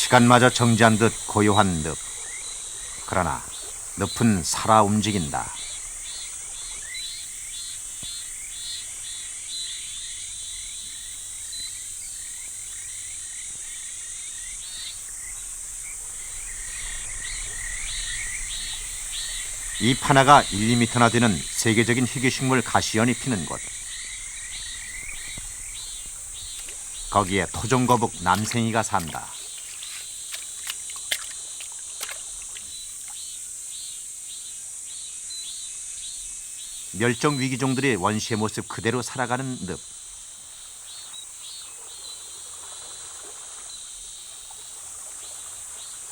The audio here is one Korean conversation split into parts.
시간마저 정지한 듯 고요한 늪. 그러나 늪은 살아 움직인다. 잎 하나가 1, 2m나 되는 세계적인 희귀식물 가시연이 피는 곳. 거기에 토종거북 남생이가 산다. 멸종 위기종들이 원시의 모습 그대로 살아가는 늪.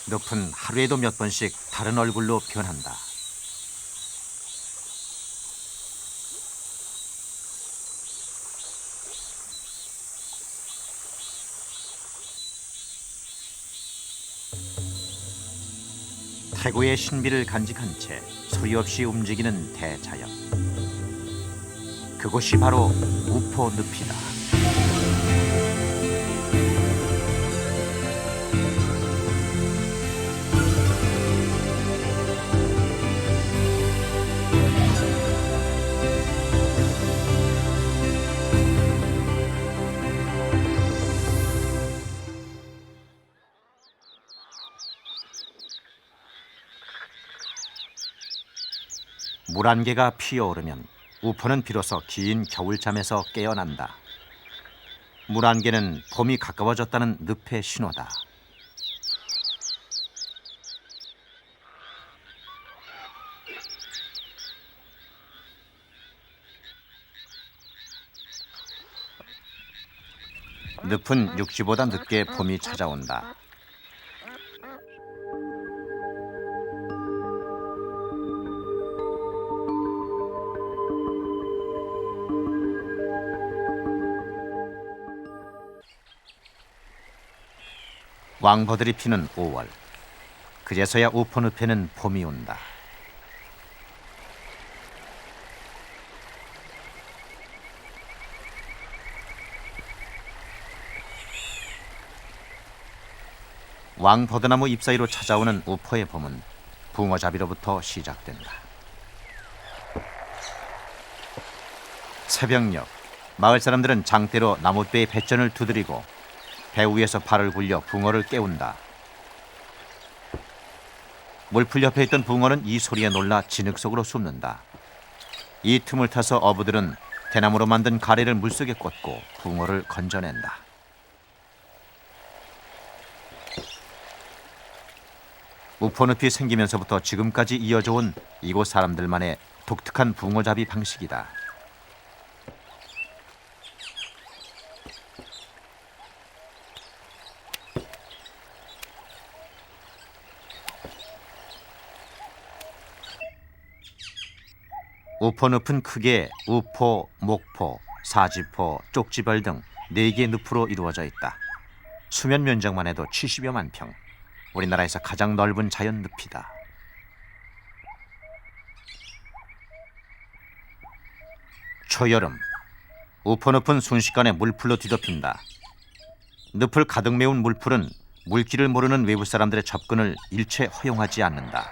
늪은 하루에도 몇 번씩 다른 얼굴로 변한다. 태고의 신비를 간직한 채 소리 없이 움직이는 대자연. 그곳이 바로 우포늪이다. 물 안개가 피어오르면 우포는 비로소 긴 겨울잠에서 깨어난다. 물 안개는 봄이 가까워졌다는 늪의 신호다. 늪은 육지보다 늦게 봄이 찾아온다. 왕버들이 피는 5월. 그제서야 우포늪에는 봄이 온다. 왕버드나무 잎사이로 찾아오는 우포의 봄은 붕어잡이로부터 시작된다. 새벽녘, 마을 사람들은 장대로 나뭇배의 뱃전을 두드리고 배 위에서 팔을 굴려 붕어를 깨운다. 물풀 옆에 있던 붕어는 이 소리에 놀라 진흙 속으로 숨는다. 이 틈을 타서 어부들은 대나무로 만든 가래를 물속에 꽂고 붕어를 건져낸다. 우포늪이 생기면서부터 지금까지 이어져 온 이곳 사람들만의 독특한 붕어잡이 방식이다. 우포늪은 크게 우포, 목포, 사지포, 쪽지벌 등 4개의 늪으로 이루어져 있다. 수면 면적만 해도 70여만 평. 우리나라에서 가장 넓은 자연 늪이다. 초여름, 우포늪은 순식간에 물풀로 뒤덮인다. 늪을 가득 메운 물풀은 물길을 모르는 외부 사람들의 접근을 일체 허용하지 않는다.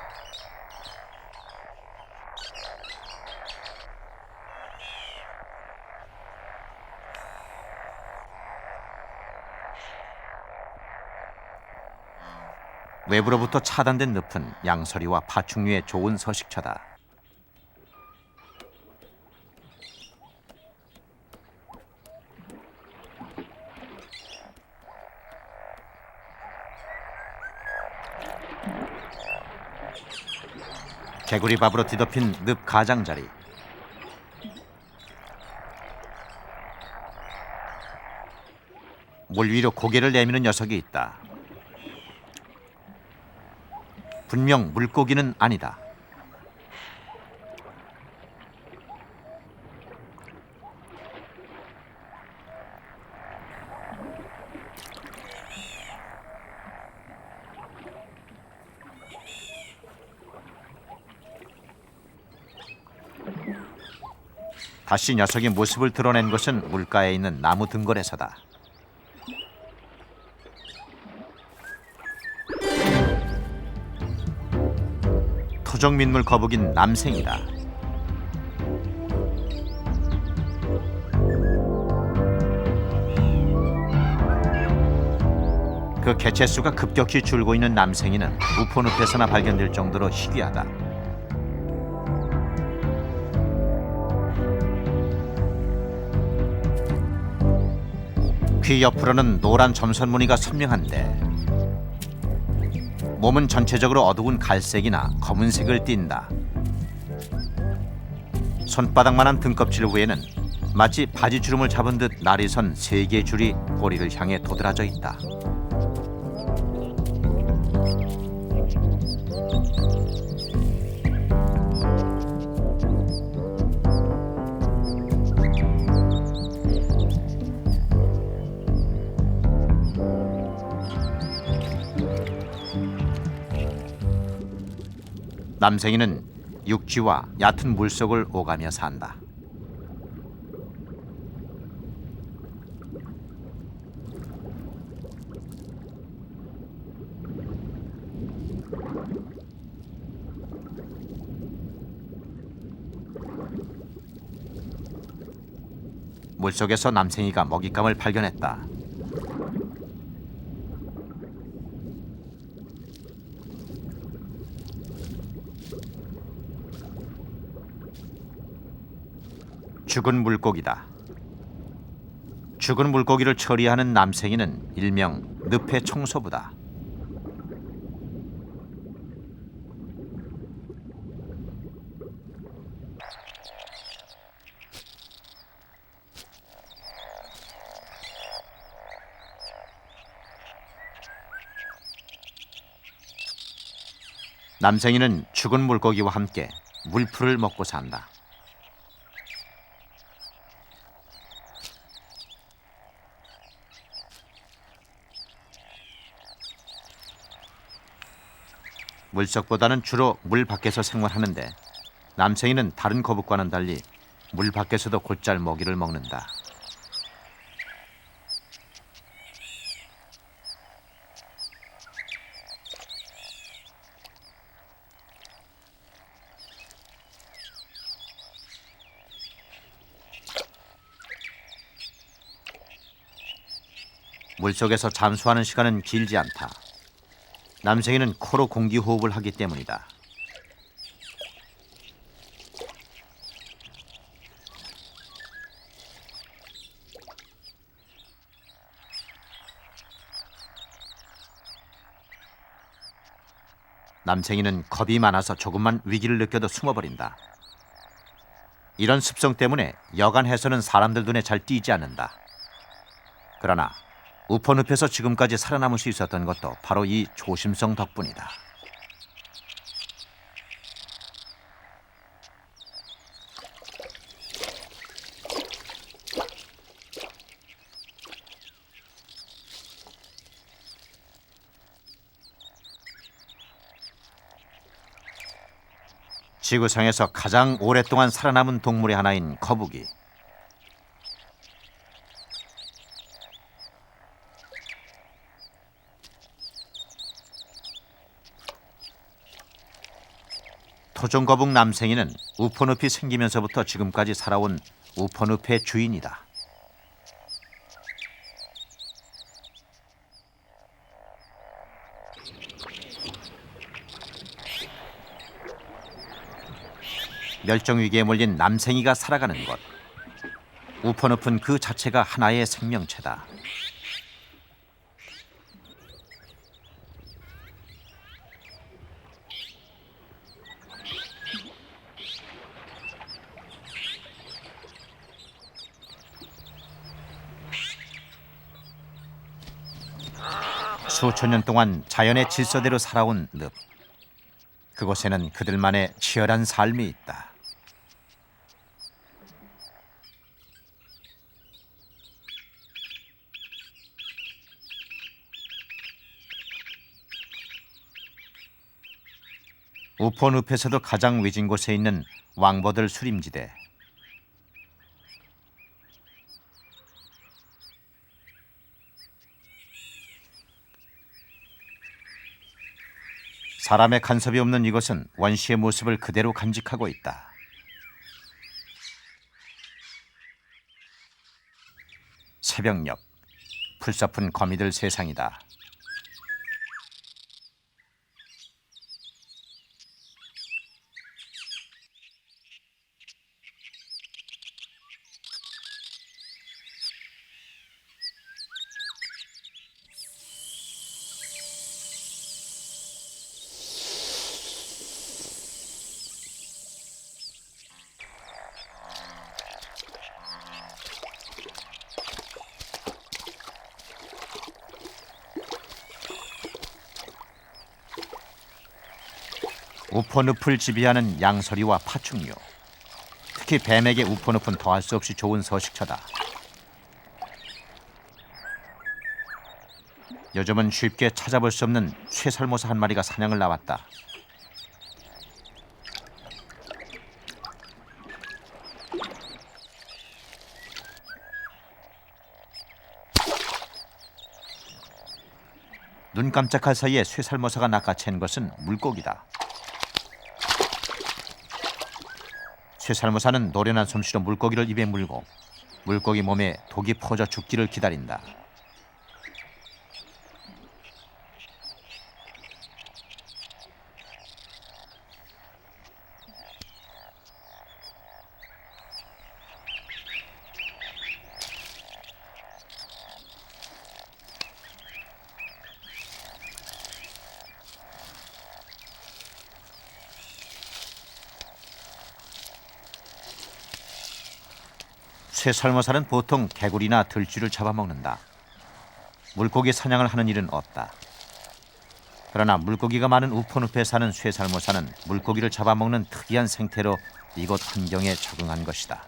외부로부터 차단된 늪은 양서리와 파충류의 좋은 서식처다. 개구리밥으로 뒤덮인 늪 가장자리. 물 위로 고개를 내미는 녀석이 있다. 분명 물고기는 아니다. 다시 녀석이 모습을 드러낸 것은 물가에 있는 나무 등걸에서다. 토종민물 거북인 남생이다. 그 개체수가 급격히 줄고 있는 남생이는 우포늪에서나 발견될 정도로 희귀하다. 귀 옆으로는 노란 점선 무늬가 선명한데 몸은 전체적으로 어두운 갈색이나 검은색을 띈다. 손바닥만한 등껍질 위에는 마치 바지주름을 잡은 듯 날이 선 세 개의 줄이 꼬리를 향해 도드라져 있다. 남생이는 육지와 얕은 물속을 오가며 산다. 물속에서 남생이가 먹잇감을 발견했다. 죽은 물고기다. 죽은 물고기를 처리하는 남생이는 일명 늪의 청소부다. 남생이는 죽은 물고기와 함께 물풀을 먹고 산다. 물속보다는 주로 물 밖에서 생활하는데 남생이는 다른 거북과는 달리 물 밖에서도 곧잘 먹이를 먹는다. 물속에서 잠수하는 시간은 길지 않다. 남생이는 코로 공기 호흡을 하기 때문이다. 남생이는 겁이 많아서 조금만 위기를 느껴도 숨어버린다. 이런 습성 때문에 여간해서는 사람들 눈에 잘 띄지 않는다. 그러나 우퍼늪에서 지금까지 살아남을 수 있었던 것도 바로 이 조심성 덕분이다. 지구상에서 가장 오랫동안 살아남은 동물의 하나인 거북이. 토종거북 남생이는 우포늪이 생기면서부터 지금까지 살아온 우포늪의 주인이다. 멸종위기에 몰린 남생이가 살아가는 곳. 우포늪은 그 자체가 하나의 생명체다. 수천 년 동안 자연의 질서대로 살아온 늪. 그곳에는 그들만의 치열한 삶이 있다. 우포늪에서도 가장 외진 곳에 있는 왕버들 수림지대. 사람의 간섭이 없는 이곳은 원시의 모습을 그대로 간직하고 있다. 새벽녘, 풀서픈 거미들 세상이다. 우포늪을 지배하는 양서리와 파충류, 특히 뱀에게 우포늪은 더할 수 없이 좋은 서식처다. 요즘은 쉽게 찾아볼 수 없는 쇠설모사 한 마리가 사냥을 나왔다. 눈 깜짝할 사이에 쇠설모사가 낚아챈 것은 물고기다. 쇠살모사는 노련한 솜씨로 물고기를 입에 물고 물고기 몸에 독이 퍼져 죽기를 기다린다. 쇠설모사는 보통 개구리나 들쥐를 잡아먹는다. 물고기 사냥을 하는 일은 없다. 그러나 물고기가 많은 우포늪에 사는 쇠설모사는 물고기를 잡아먹는 특이한 생태로 이곳 환경에 적응한 것이다.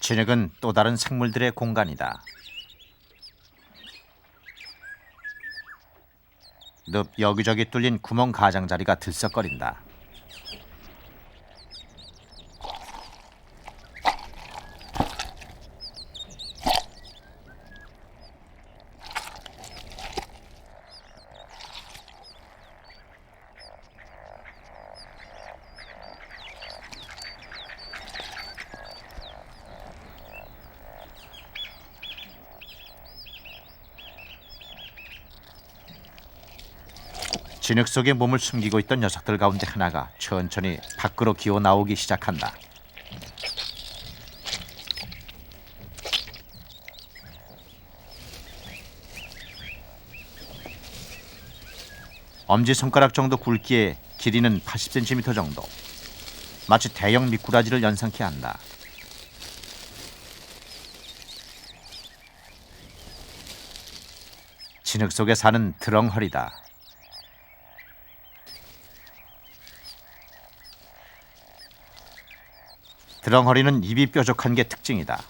진흙은 또 다른 생물들의 공간이다. 늪 여기저기 뚫린 구멍 가장자리가 들썩거린다. 진흙 속에 몸을 숨기고 있던 녀석들 가운데 하나가 천천히 밖으로 기어 나오기 시작한다. 엄지손가락 정도 굵기에 길이는 80cm 정도. 마치 대형 미꾸라지를 연상케 한다. 진흙 속에 사는 드렁허리다. 드렁허리는 입이 뾰족한 게 특징이다.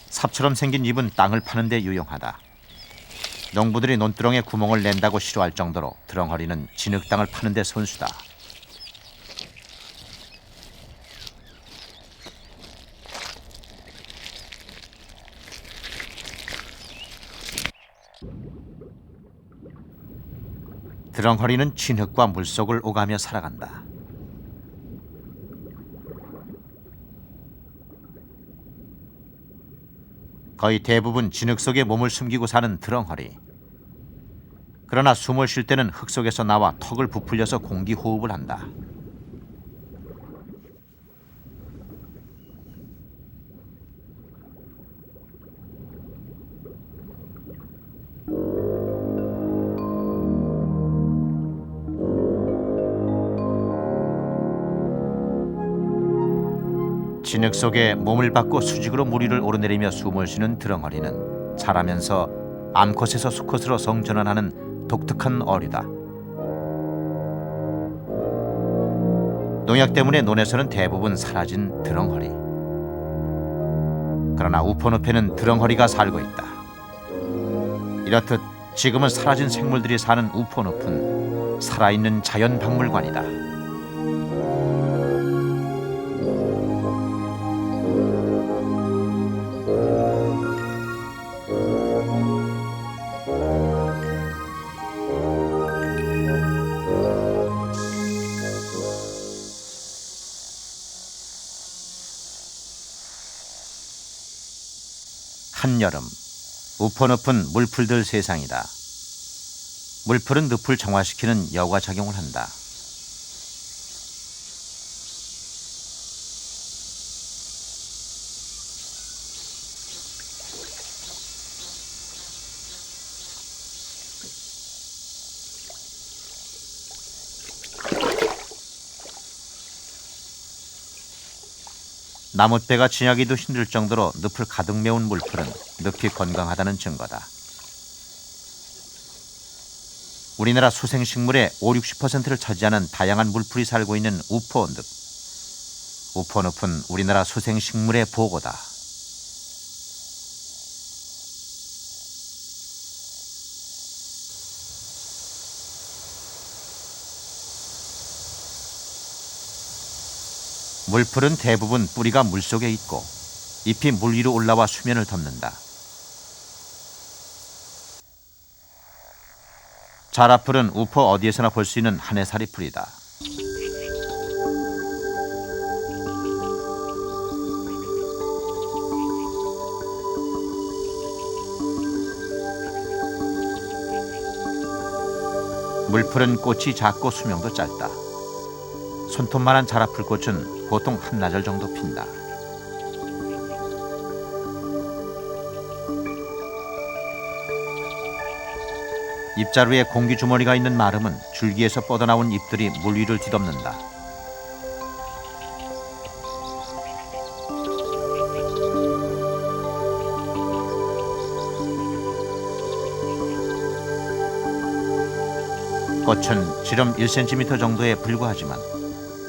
삽처럼 생긴 입은 땅을 파는 데 유용하다. 농부들이 논두렁에 구멍을 낸다고 싫어할 정도로 드렁허리는 진흙 땅을 파는 데 선수다. 드렁허리는 진흙과 물속을 오가며 살아간다. 거의 대부분 진흙 속에 몸을 숨기고 사는 드렁허리. 그러나 숨을 쉴 때는 흙 속에서 나와 턱을 부풀려서 공기 호흡을 한다. 진흙 속에 몸을 박고 수직으로 물 위를 오르내리며 숨을 쉬는 드렁어리는 자라면서 암컷에서 수컷으로 성전환하는 독특한 어류다. 농약 때문에 논에서는 대부분 사라진 드렁어리. 그러나 우포늪에는 드렁어리가 살고 있다. 이렇듯 지금은 사라진 생물들이 사는 우포늪은 살아있는 자연 박물관이다. 한여름, 우포늪은 물풀들 세상이다. 물풀은 늪을 정화시키는 여과작용을 한다. 나뭇배가 지나기도 힘들 정도로 늪을 가득 메운 물풀은 늪이 건강하다는 증거다. 우리나라 수생식물의 50~60%를 차지하는 다양한 물풀이 살고 있는 우포늪. 우포늪은 우리나라 수생식물의 보고다. 물풀은 대부분 뿌리가 물속에 있고 잎이 물 위로 올라와 수면을 덮는다. 자라풀은 우포 어디에서나 볼 수 있는 한해살이 풀이다. 물풀은 꽃이 작고 수명도 짧다. 손톱만한 자라풀꽃은 보통 한나절 정도 핀다. 잎자루에 공기주머니가 있는 마름은 줄기에서 뻗어나온 잎들이 물 위를 뒤덮는다. 꽃은 지름 1cm 정도에 불과하지만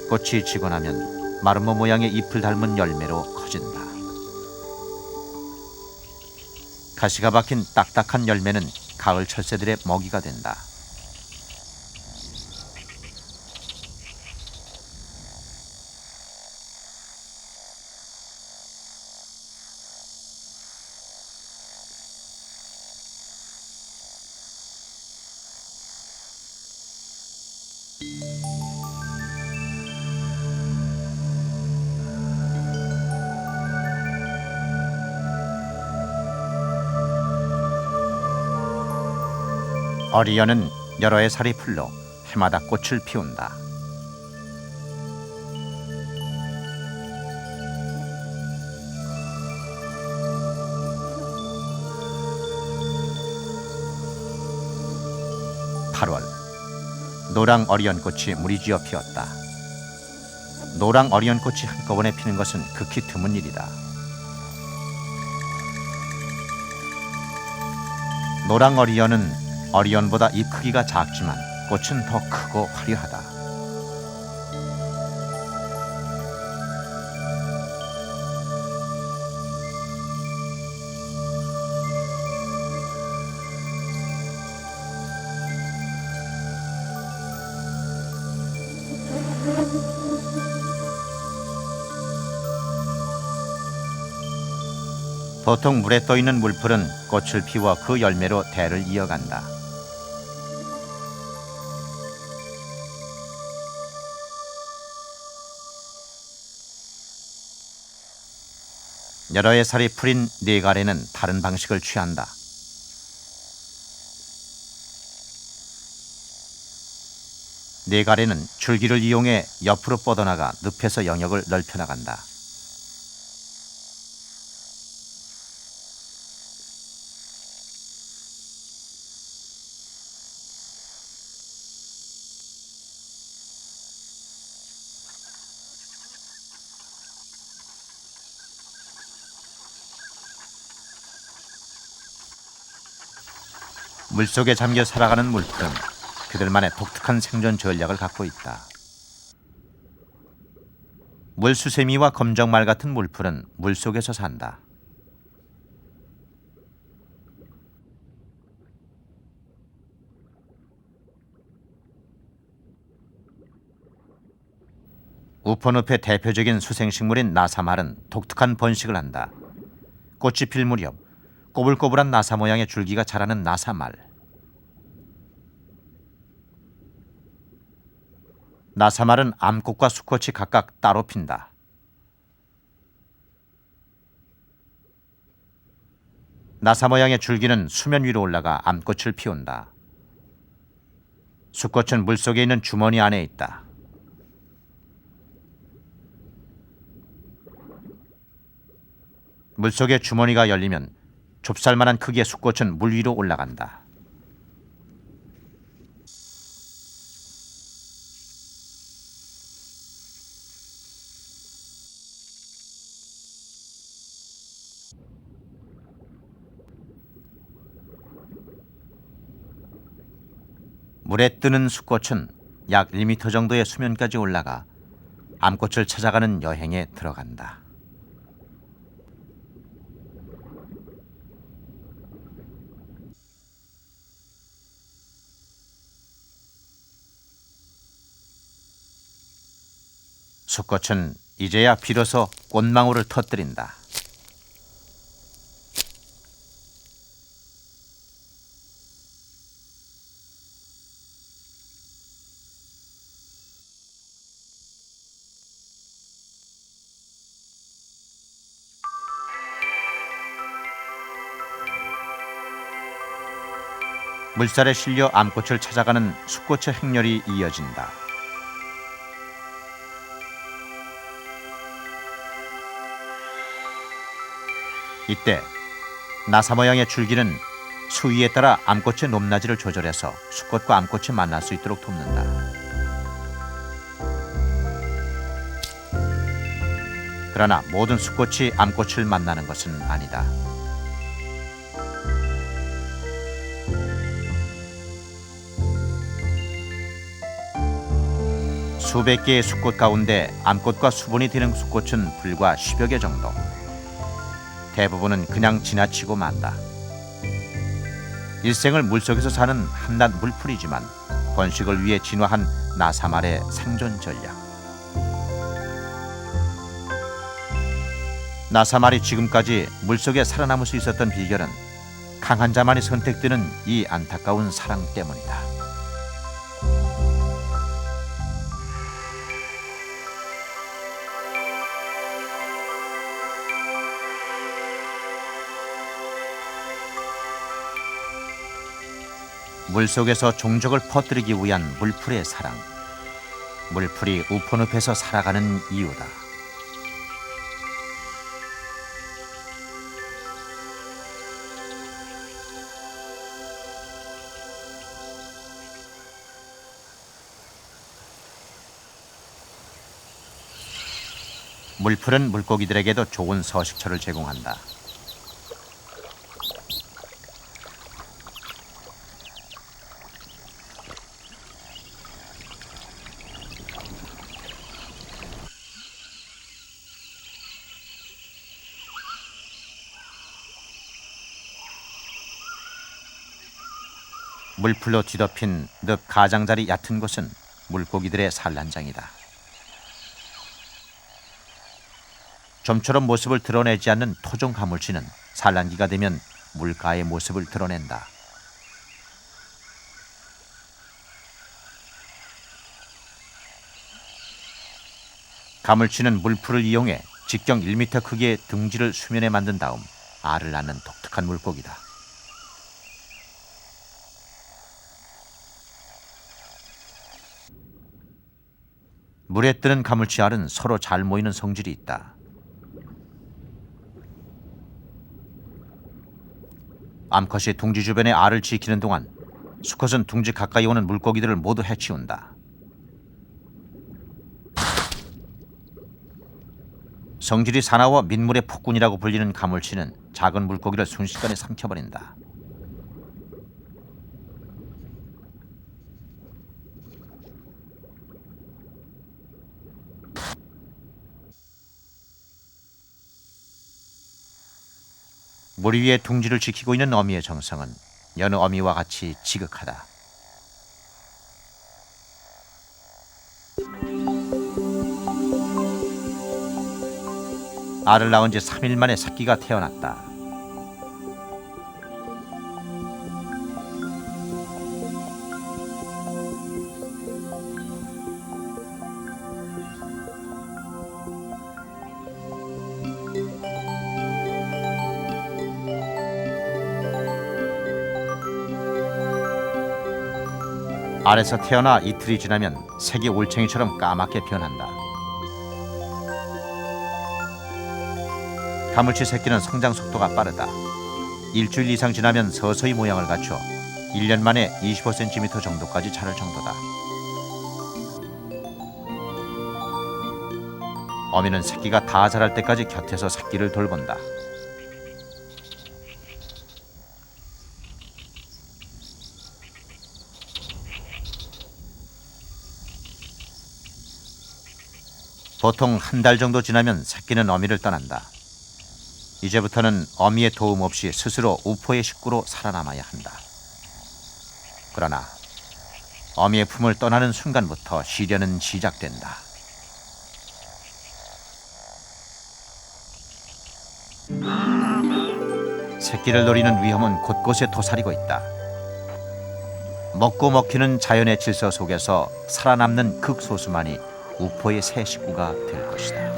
꽃이 지고 나면 마름모 모양의 잎을 닮은 열매로 커진다. 가시가 박힌 딱딱한 열매는 가을 철새들의 먹이가 된다. 어리연은 여러 해 살이 풀로 해마다 꽃을 피운다. (8월) 노랑 어리연꽃이 무리지어 피었다. 노랑 어리연꽃이 한꺼번에 피는 것은 극히 드문 일이다. 노랑 어리연은 어리연보다 잎 크기가 작지만 꽃은 더 크고 화려하다. 보통 물에 떠있는 물풀은 꽃을 피워 그 열매로 대를 이어간다. 여러 해 살이 풀인 네가래는 다른 방식을 취한다. 네가래는 줄기를 이용해 옆으로 뻗어나가 늪에서 영역을 넓혀나간다. 물속에 잠겨 살아가는 물풀은 그들만의 독특한 생존 전략을 갖고 있다. 물수세미와 검정말 같은 물풀은 물속에서 산다. 우퍼늪의 대표적인 수생식물인 나사말은 독특한 번식을 한다. 꽃이 필 무렵 꼬불꼬불한 나사 모양의 줄기가 자라는 나사말. 나사말은 암꽃과 수꽃이 각각 따로 핀다. 나사 모양의 줄기는 수면 위로 올라가 암꽃을 피운다. 수꽃은 물속에 있는 주머니 안에 있다. 물속의 주머니가 열리면 좁쌀만한 크기의 수꽃은 물 위로 올라간다. 물에 뜨는 수꽃은 약 1m 정도의 수면까지 올라가 암꽃을 찾아가는 여행에 들어간다. 수꽃은 이제야 비로소 꽃망울을 터뜨린다. 물살에 실려 암꽃을 찾아가는 수꽃의 행렬이 이어진다. 이때 나사 모양의 줄기는 수위에 따라 암꽃의 높낮이를 조절해서 수꽃과 암꽃이 만날 수 있도록 돕는다. 그러나 모든 수꽃이 암꽃을 만나는 것은 아니다. 수백 개의 수꽃 가운데 암꽃과 수분이 되는 수꽃은 불과 10여 개 정도. 대부분은 그냥 지나치고 만다. 일생을 물속에서 사는 한낱 물풀이지만 번식을 위해 진화한 나사말의 생존 전략. 나사말이 지금까지 물속에 살아남을 수 있었던 비결은 강한 자만이 선택되는 이 안타까운 사랑 때문이다. 물속에서 종족을 퍼뜨리기 위한 물풀의 사랑. 물풀이 우퍼늪에서 살아가는 이유다. 물풀은 물고기들에게도 좋은 서식처를 제공한다. 물풀로 뒤덮인 늪 가장자리 얕은 곳은 물고기들의 산란장이다. 좀처럼 모습을 드러내지 않는 토종 가물치는 산란기가 되면 물가의 모습을 드러낸다. 가물치는 물풀을 이용해 직경 1m 크기의 등지를 수면에 만든 다음 알을 낳는 독특한 물고기다. 물에 뜨는 가물치 알은 서로 잘 모이는 성질이 있다. 암컷이 둥지 주변의 알을 지키는 동안 수컷은 둥지 가까이 오는 물고기들을 모두 해치운다. 성질이 사나워 민물의 폭군이라고 불리는 가물치는 작은 물고기를 순식간에 삼켜버린다. 물 위에 둥지를 지키고 있는 어미의 정성은 여느 어미와 같이 지극하다. 알을 낳은 지 3일 만에 새끼가 태어났다. 알에서 태어나 이틀이 지나면 색이 올챙이처럼 까맣게 변한다. 가물치 새끼는 성장 속도가 빠르다. 일주일 이상 지나면 서서히 모양을 갖춰 1년 만에 25cm 정도까지 자랄 정도다. 어미는 새끼가 다 자랄 때까지 곁에서 새끼를 돌본다. 보통 한 달 정도 지나면 새끼는 어미를 떠난다. 이제부터는 어미의 도움 없이 스스로 우포의 식구로 살아남아야 한다. 그러나 어미의 품을 떠나는 순간부터 시련은 시작된다. 새끼를 노리는 위험은 곳곳에 도사리고 있다. 먹고 먹히는 자연의 질서 속에서 살아남는 극소수만이 우포의 새 식구가 될 것이다.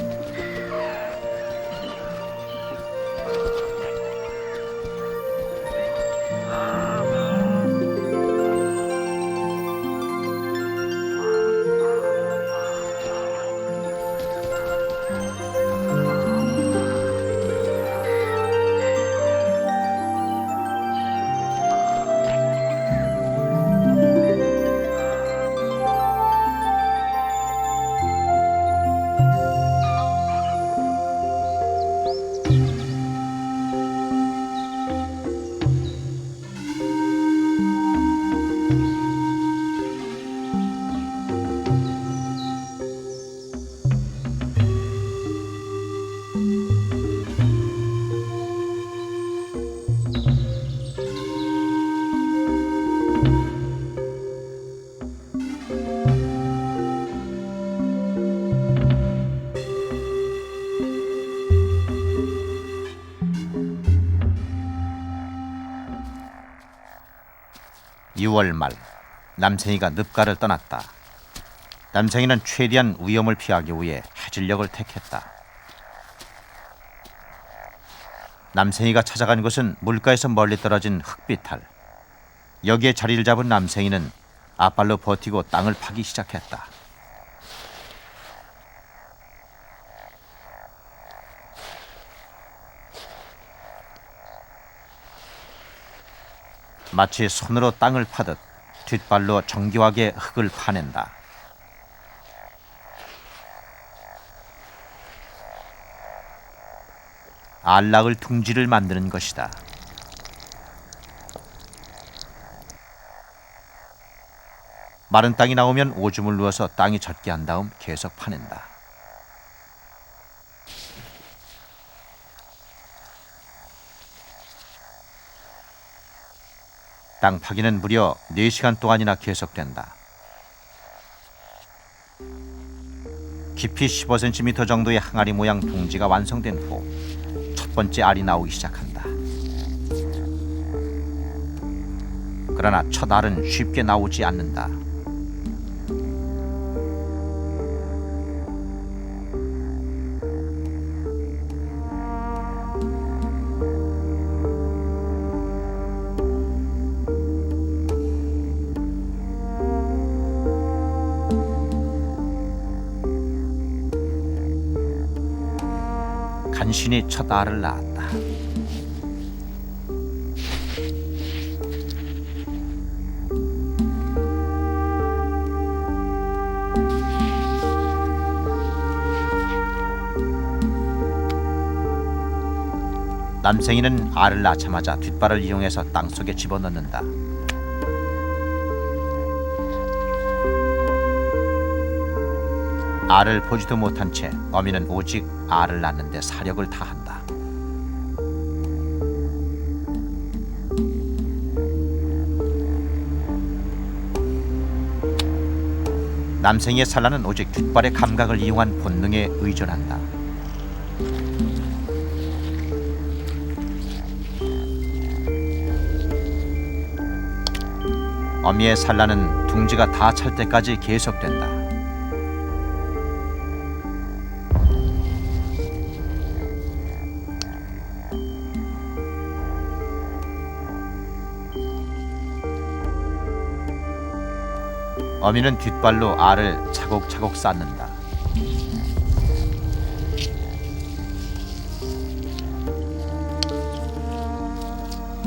6월 말 남생이가 늪가를 떠났다. 남생이는 최대한 위험을 피하기 위해 해질녘을 택했다. 남생이가 찾아간 곳은 물가에서 멀리 떨어진 흙비탈. 여기에 자리를 잡은 남생이는 앞발로 버티고 땅을 파기 시작했다. 마치 손으로 땅을 파듯 뒷발로 정교하게 흙을 파낸다. 알락을 둥지를 만드는 것이다. 마른 땅이 나오면 오줌을 누어서 땅이 젖게 한 다음 계속 파낸다. 땅 파기는 무려 4시간 동안이나 계속된다. 깊이 15cm 정도의 항아리 모양 둥지가 완성된 후 첫 번째 알이 나오기 시작한다. 그러나 첫 알은 쉽게 나오지 않는다. 간신히 첫 알을 낳았다. 남생이는 알을 낳자마자 뒷발을 이용해서 땅속에 집어넣는다. 알을 보지도 못한 채 어미는 오직 알을 낳는 데 사력을 다한다. 남생이의 산란은 오직 뒷발의 감각을 이용한 본능에 의존한다. 어미의 산란은 둥지가 다 찰 때까지 계속된다. 어미는 뒷발로 알을 차곡차곡 쌓는다.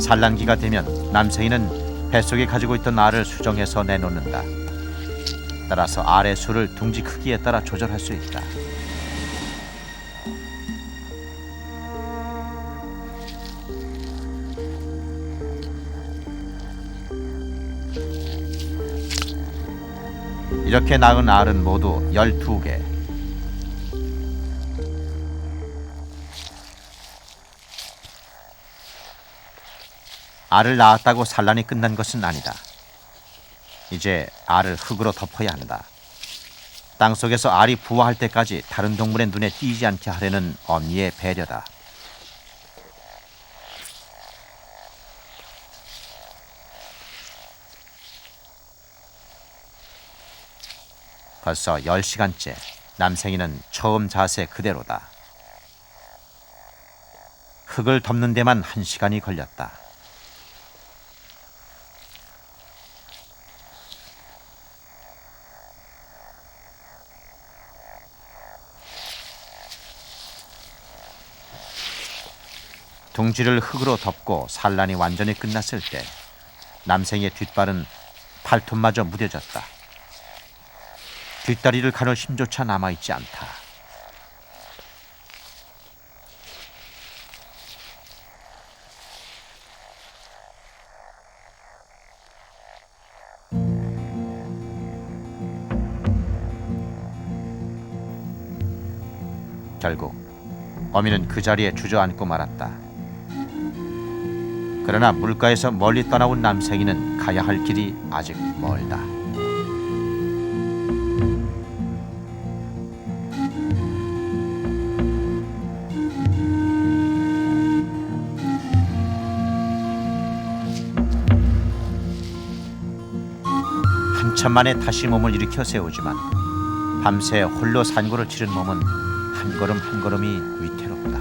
산란기가 되면 남생이는 뱃속에 가지고 있던 알을 수정해서 내놓는다. 따라서 알의 수를 둥지 크기에 따라 조절할 수 있다. 이렇게 낳은 알은 모두 12개. 알을 낳았다고 산란이 끝난 것은 아니다. 이제 알을 흙으로 덮어야 한다. 땅속에서 알이 부화할 때까지 다른 동물의 눈에 띄지 않게 하려는 어미의 배려다. 벌써 10시간째 남생이는 처음 자세 그대로다. 흙을 덮는 데만 1시간이 걸렸다. 둥지를 흙으로 덮고 산란이 완전히 끝났을 때 남생이의 뒷발은 팔톱마저 무뎌졌다. 뒷다리를 가눌 힘조차 남아있지 않다. 결국 어미는 그 자리에 주저앉고 말았다. 그러나 물가에서 멀리 떠나온 남생이는 가야 할 길이 아직 멀다. 한참 만에 다시 몸을 일으켜 세우지만 밤새 홀로 산고를 치른 몸은 한 걸음 한 걸음이 위태롭다.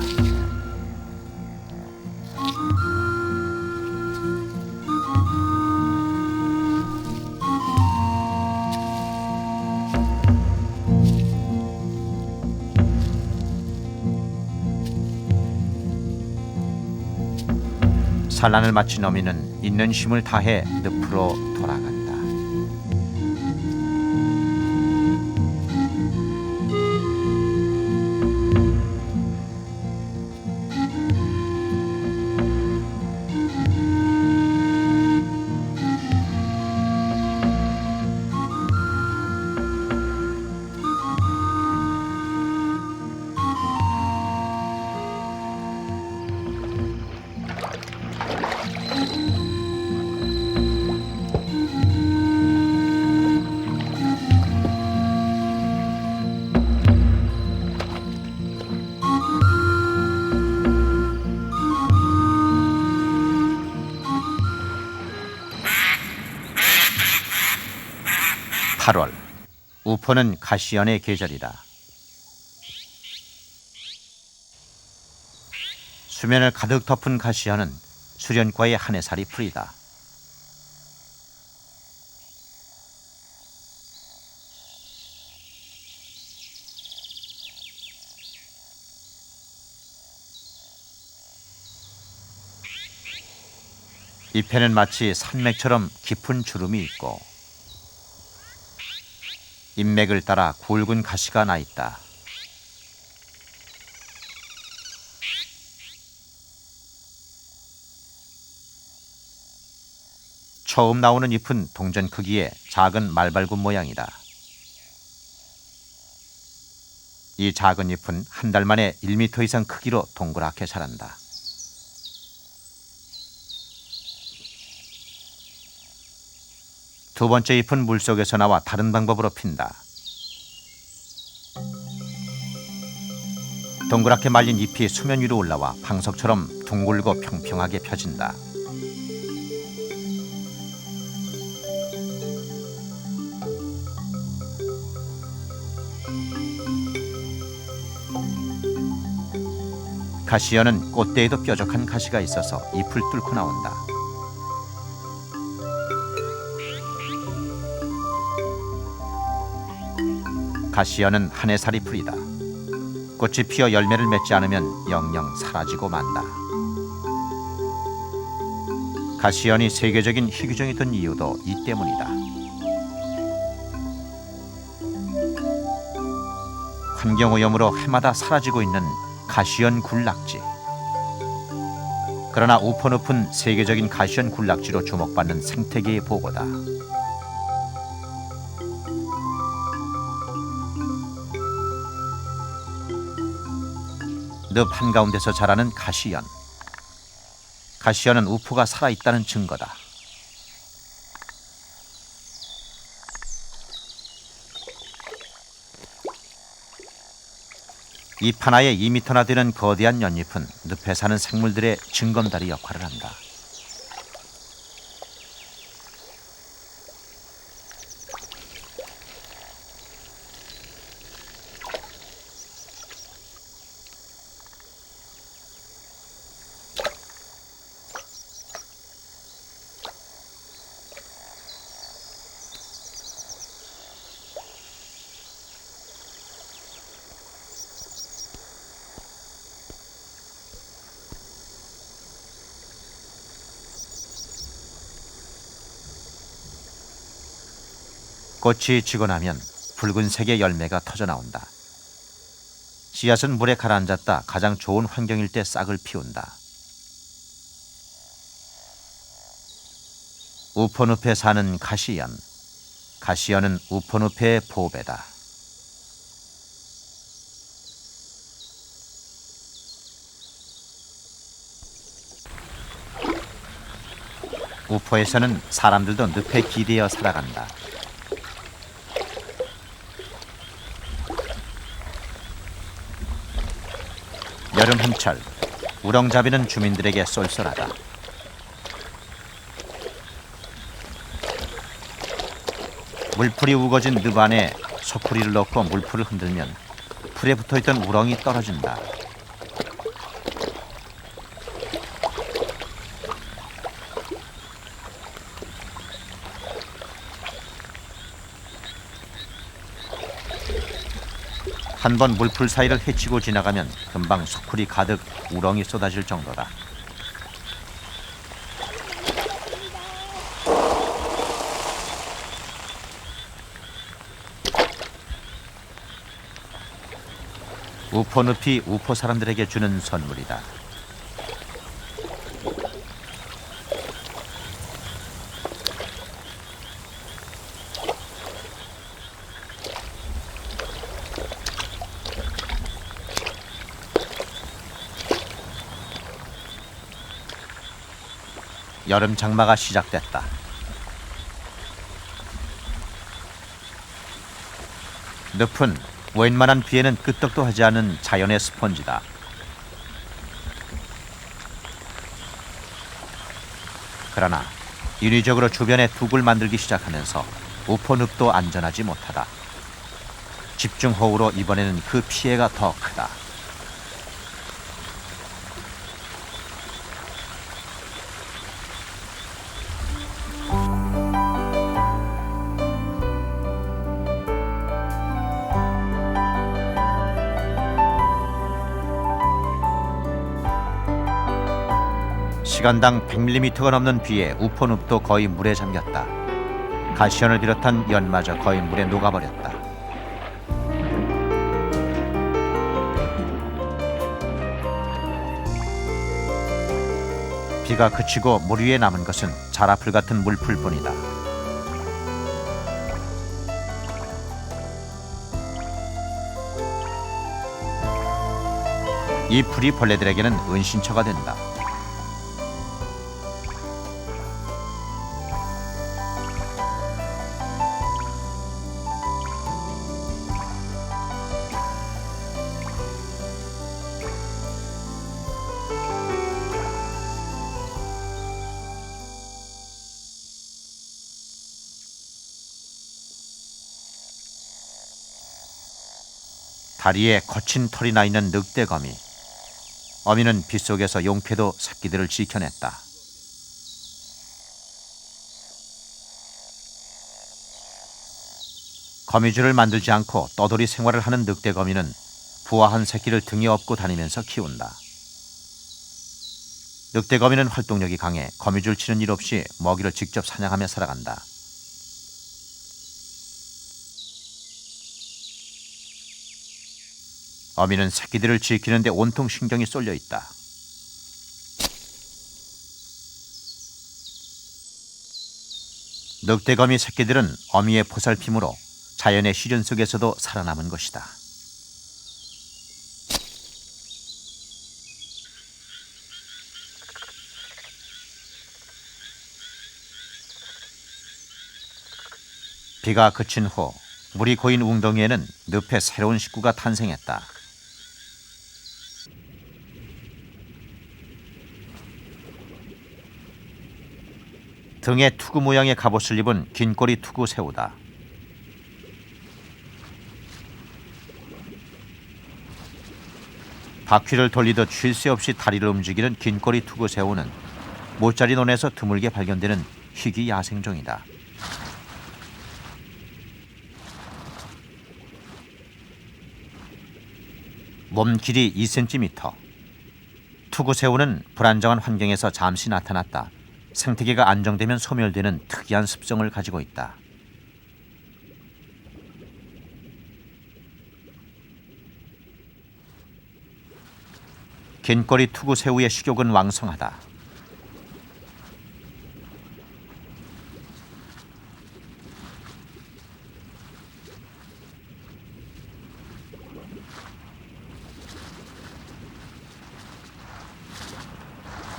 산란을 마친 어미는 있는 힘을 다해 늪으로 돌아간다. (8월) 우포는 가시연의 계절이다. 수면을 가득 덮은 가시연은 수련과의 한 해살이 풀이다. 잎에는 마치 산맥처럼 깊은 주름이 있고 잎맥을 따라 굵은 가시가 나 있다. 처음 나오는 잎은 동전 크기의 작은 말발굽 모양이다. 이 작은 잎은 한 달 만에 1m 이상 크기로 동그랗게 자란다. 두 번째 잎은 물속에서 나와 다른 방법으로 핀다. 동그랗게 말린 잎이 수면 위로 올라와 방석처럼 둥글고 평평하게 펴진다. 가시연은 꽃대에도 뾰족한 가시가 있어서 잎을 뚫고 나온다. 가시연은 한 해살이 풀이다. 꽃이 피어 열매를 맺지 않으면 영영 사라지고 만다. 가시연이 세계적인 희귀종이 된 이유도 이 때문이다. 환경오염으로 해마다 사라지고 있는 가시연 굴낙지. 그러나 우포 높은 세계적인 가시연 굴낙지로 주목받는 생태계의 보고다. 늪 한가운데서 자라는 가시연. 가시연은 우포가 살아있다는 증거다. 잎 하나에 2m나 되는 거대한 연잎은 늪에 사는 생물들의 징검다리 역할을 한다. 꽃이 지고 나면 붉은색의 열매가 터져 나온다. 씨앗은 물에 가라앉았다 가장 좋은 환경일 때 싹을 피운다. 우포늪에 사는 가시연. 가시연은 우포늪의 보배다. 우포에서는 사람들도 늪에 기대어 살아간다. 여름 한철 우렁잡이는 주민들에게 쏠쏠하다. 물풀이 우거진 늪 안에 소쿠리를 넣고 물풀을 흔들면 풀에 붙어있던 우렁이 떨어진다. 한 번 물풀 사이를 헤치고 지나가면 금방 소쿠리 가득 우렁이 쏟아질 정도다. 우포늪이 우포 사람들에게 주는 선물이다. 여름 장마가 시작됐다. 늪은 웬만한 비에는 끄떡도 하지 않은 자연의 스펀지다. 그러나 인위적으로 주변에 둑을 만들기 시작하면서 우포늪도 안전하지 못하다. 집중호우로 이번에는 그 피해가 더 크다. 시간당 100mm가 넘는 비에 우포늪도 거의 물에 잠겼다. 가시연을 비롯한 연마저 거의 물에 녹아버렸다. 비가 그치고 물 위에 남은 것은 자라풀 같은 물풀뿐이다. 이 풀이 벌레들에게는 은신처가 된다. 다리에 거친 털이 나 있는 늑대거미. 어미는 빗속에서 용패도 새끼들을 지켜냈다. 거미줄을 만들지 않고 떠돌이 생활을 하는 늑대거미는 부화한 새끼를 등에 업고 다니면서 키운다. 늑대거미는 활동력이 강해 거미줄 치는 일 없이 먹이를 직접 사냥하며 살아간다. 어미는 새끼들을 지키는데 온통 신경이 쏠려 있다. 늑대거미 새끼들은 어미의 보살핌으로 자연의 시련 속에서도 살아남은 것이다. 비가 그친 후 물이 고인 웅덩이에는 늪의 새로운 식구가 탄생했다. 등에 투구 모양의 갑옷을 입은 긴꼬리 투구 새우다. 바퀴를 돌리듯 쉴 새 없이 다리를 움직이는 긴꼬리 투구 새우는 모짜리 논에서 드물게 발견되는 희귀 야생종이다. 몸 길이 2cm. 투구 새우는 불안정한 환경에서 잠시 나타났다 생태계가 안정되면 소멸되는 특이한 습성을 가지고 있다. 긴꼬리 투구 새우의 식욕은 왕성하다.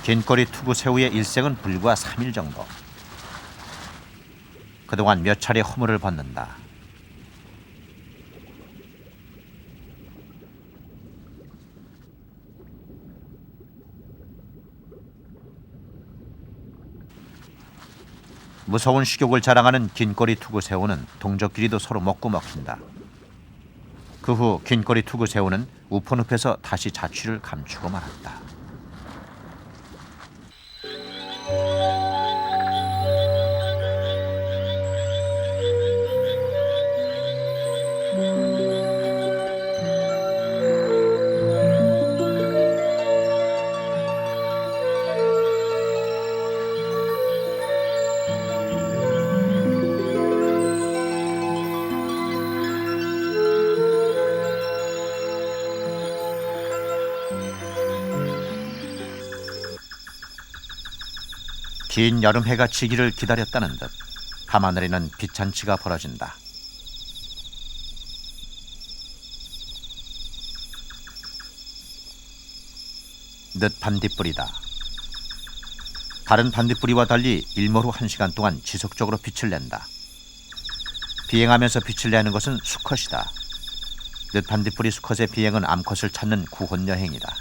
긴꼬리 투구 새우의 일생은 불과 3일 정도. 그동안 몇 차례 허물을 벗는다. 무서운 식욕을 자랑하는 긴꼬리 투구 새우는 동족끼리도 서로 먹고 먹힌다. 그 후 긴꼬리 투구 새우는 우포늪에서 다시 자취를 감추고 말았다. 긴 여름해가 지기를 기다렸다는 듯 밤하늘에는 빛잔치가 벌어진다. 늦 반딧불이다. 다른 반딧불이와 달리 일몰 후 1시간 동안 지속적으로 빛을 낸다. 비행하면서 빛을 내는 것은 수컷이다. 늦 반딧불이 수컷의 비행은 암컷을 찾는 구혼 여행이다.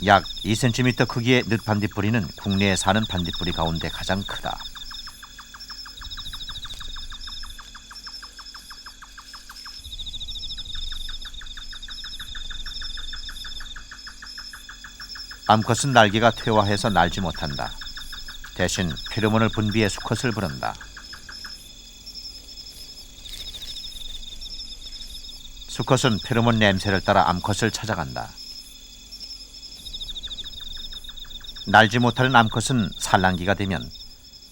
약 2cm 크기의 늦 반딧불이는 국내에 사는 반딧불이 가운데 가장 크다. 암컷은 날개가 퇴화해서 날지 못한다. 대신 페로몬을 분비해 수컷을 부른다. 수컷은 페로몬 냄새를 따라 암컷을 찾아간다. 날지 못하는 암컷은 산란기가 되면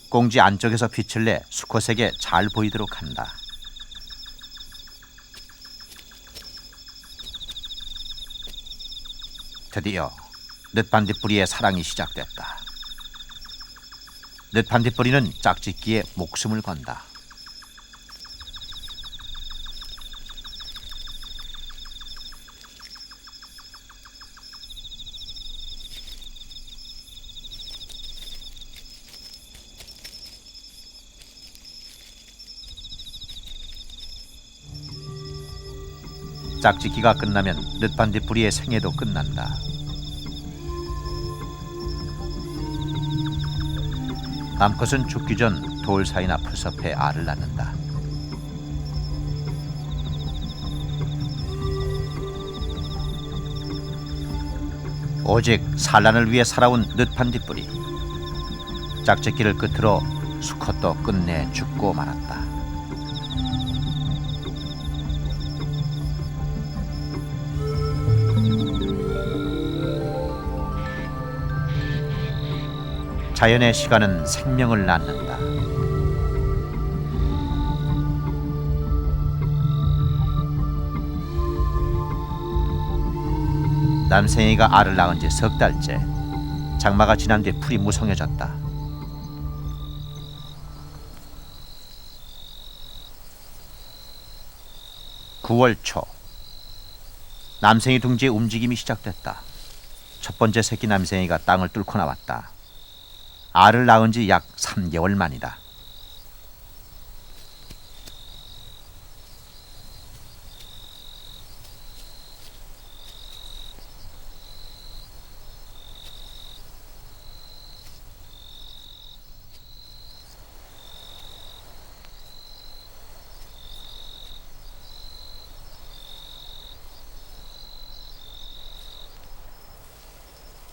꽁지 안쪽에서 빛을 내 수컷에게 잘 보이도록 한다. 드디어 늦반딧불이의 사랑이 시작됐다. 늦반딧불이는 짝짓기에 목숨을 건다. 짝짓기가 끝나면 늦반딧불이의 생애도 끝난다. 암컷은 죽기 전 돌 사이나 풀숲에 알을 낳는다. 오직 산란을 위해 살아온 늦판디뿌리. 짝짓기를 끝으로 수컷도 끝내 죽고 말았다. 자연의 시간은 생명을 낳는다. 남생이가 알을 낳은 지 석 달째. 장마가 지난 뒤 풀이 무성해졌다. 9월 초, 남생이 둥지의 움직임이 시작됐다. 첫 번째 새끼 남생이가 땅을 뚫고 나왔다. 알을 낳은 지 약 3개월 만이다.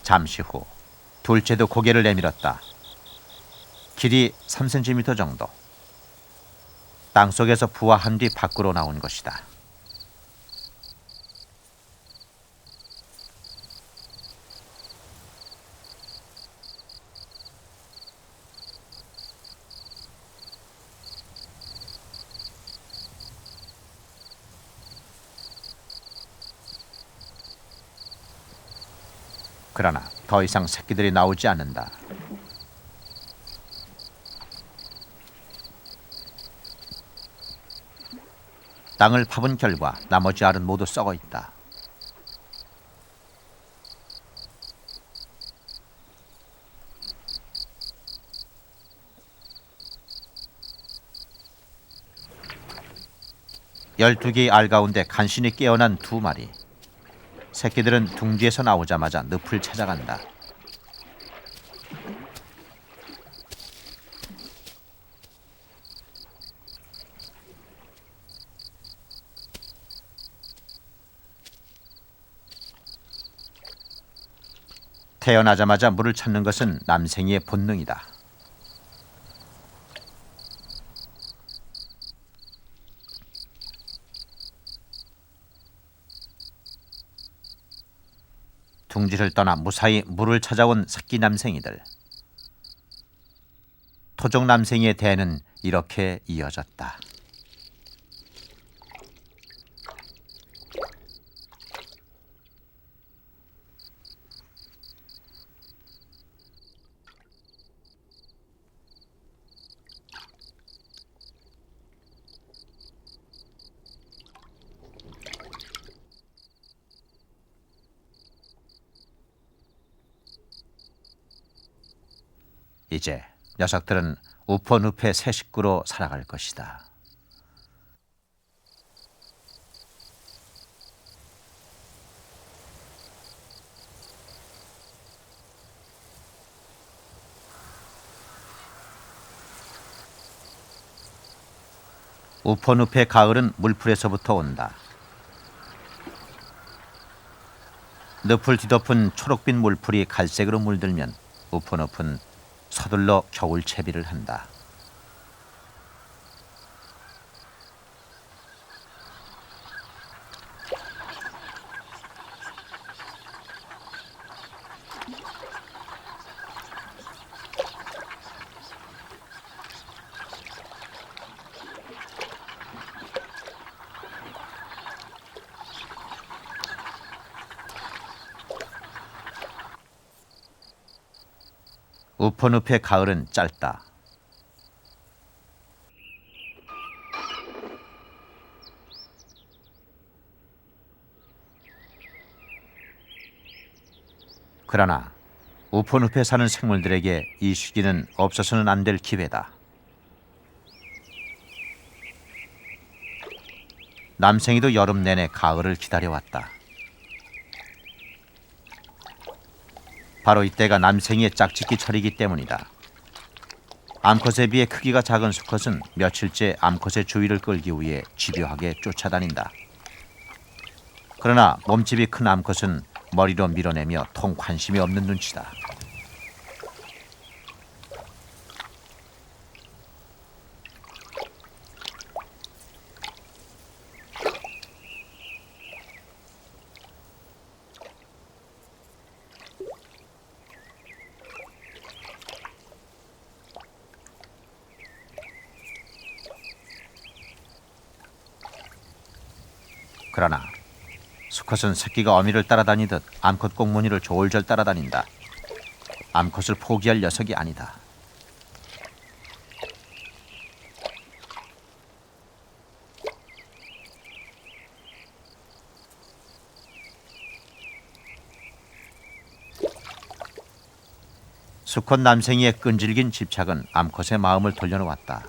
잠시 후 둘째도 고개를 내밀었다. 길이 3cm 정도. 땅속에서 부화한 뒤 밖으로 나온 것이다. 그러나 더 이상 새끼들이 나오지 않는다. 땅을 파본 결과 나머지 알은 모두 썩어 있다. (12개의) 알 가운데 간신히 깨어난 2마리. 새끼들은 둥지에서 나오자마자 늪을 찾아간다. 태어나자마자 물을 찾는 것은 남생이의 본능이다. 둥지를 떠나 무사히 물을 찾아온 새끼 남생이들. 토종 남생이의 대는 이렇게 이어졌다. 이제 녀석들은 우퍼늪의 새 식구로 살아갈 것이다. 우퍼늪의 가을은 물풀에서부터 온다. 늪을 뒤덮은 초록빛 물풀이 갈색으로 물들면 우퍼늪은 서둘러 겨울 채비를 한다. 우퍼늪의 가을은 짧다. 그러나 우퍼늪에 사는 생물들에게 이 시기는 없어서는 안 될 기회다. 남생이도 여름 내내 가을을 기다려왔다. 바로 이때가 남생이의 짝짓기 철이기 때문이다. 암컷에 비해 크기가 작은 수컷은 며칠째 암컷의 주의를 끌기 위해 집요하게 쫓아다닌다. 그러나 몸집이 큰 암컷은 머리로 밀어내며 통 관심이 없는 눈치다. 그러나 수컷은 새끼가 어미를 따라다니듯 암컷 꽁무니를 졸졸 따라다닌다. 암컷을 포기할 녀석이 아니다. 수컷 남생이의 끈질긴 집착은 암컷의 마음을 돌려놓았다.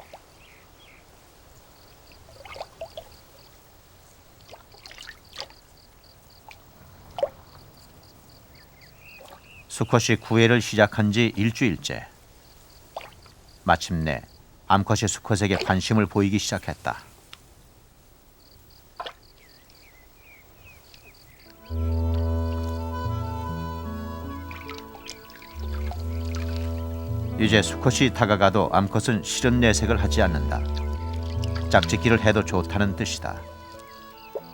수컷이 구애를 시작한 지 일주일째. 마침내 암컷이 수컷에게 관심을 보이기 시작했다. 이제 수컷이 다가가도 암컷은 싫은 내색을 하지 않는다. 짝짓기를 해도 좋다는 뜻이다.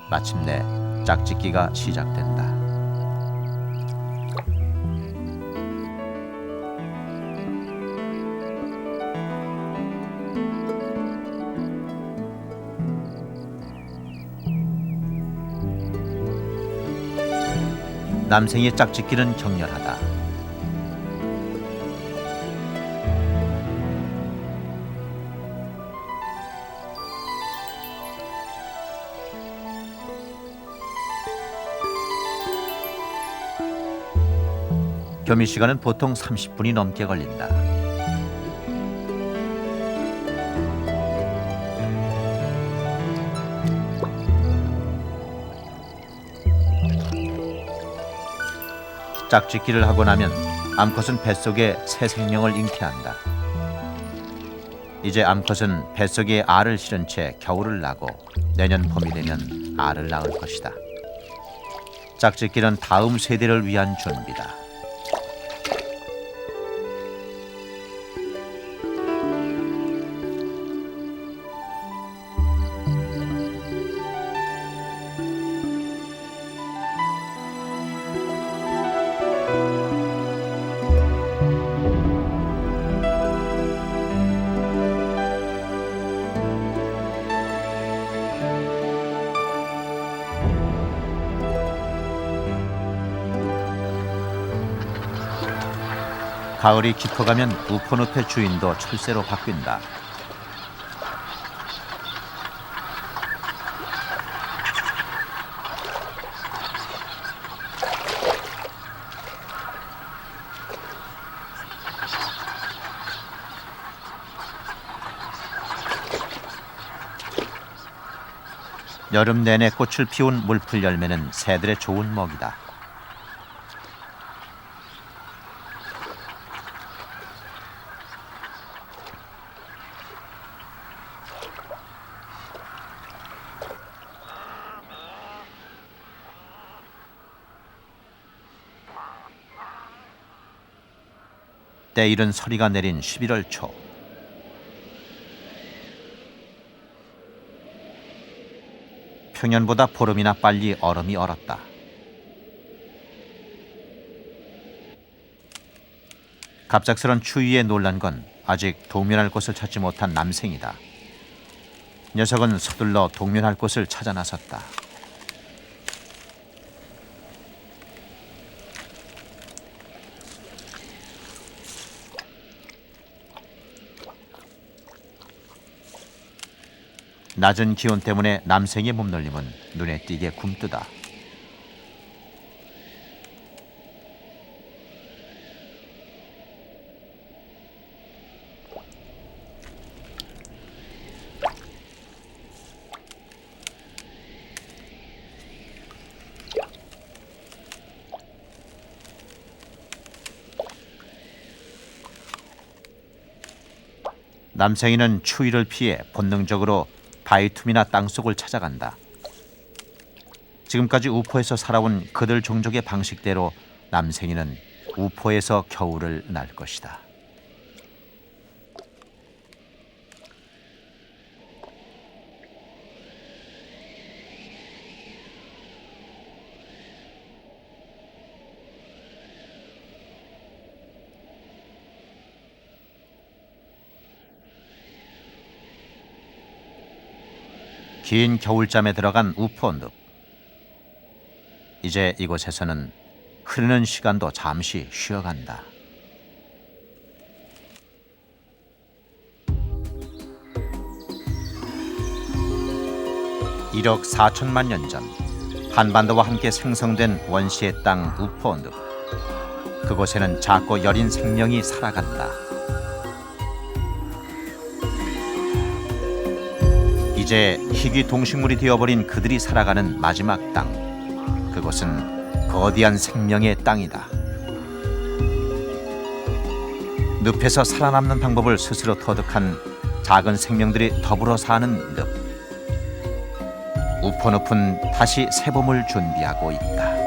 마침내 짝짓기가 시작된다. 남생의 짝짓기는 격렬하다. 겸이 시간은 보통 30분이 넘게 걸린다. 짝짓기를 하고 나면 암컷은 뱃속에 새 생명을 잉태한다. 이제 암컷은 뱃속에 알을 실은 채 겨울을 나고 내년 봄이 되면 알을 낳을 것이다. 짝짓기는 다음 세대를 위한 준비다. 가을이 깊어가면 우포늪의 주인도 철새로 바뀐다. 여름 내내 꽃을 피운 물풀 열매는 새들의 좋은 먹이다. 때이른 서리가 내린 11월 초. 평년보다 보름이나 빨리 얼음이 얼었다. 갑작스런 추위에 놀란 건 아직 동면할 곳을 찾지 못한 남생이다. 녀석은 서둘러 동면할 곳을 찾아 나섰다. 낮은 기온 때문에 남생의 몸놀림은 눈에 띄게 굼뜨다. 남생이는 추위를 피해 본능적으로 바위 틈이나 땅속을 찾아간다. 지금까지 우포에서 살아온 그들 종족의 방식대로 남생이는 우포에서 겨울을 날 것이다. 긴 겨울잠에 들어간 우포늪. 이제 이곳에서는 흐르는 시간도 잠시 쉬어간다. (1억 4천만 년) 전 한반도와 함께 생성된 원시의 땅 우포늪. 그곳에는 작고 여린 생명이 살아간다. 이제 희귀 동식물이 되어버린 그들이 살아가는 마지막 땅. 그곳은 거대한 생명의 땅이다. 늪에서 살아남는 방법을 스스로 터득한 작은 생명들이 더불어 사는 늪. 우포늪은 다시 새봄을 준비하고 있다.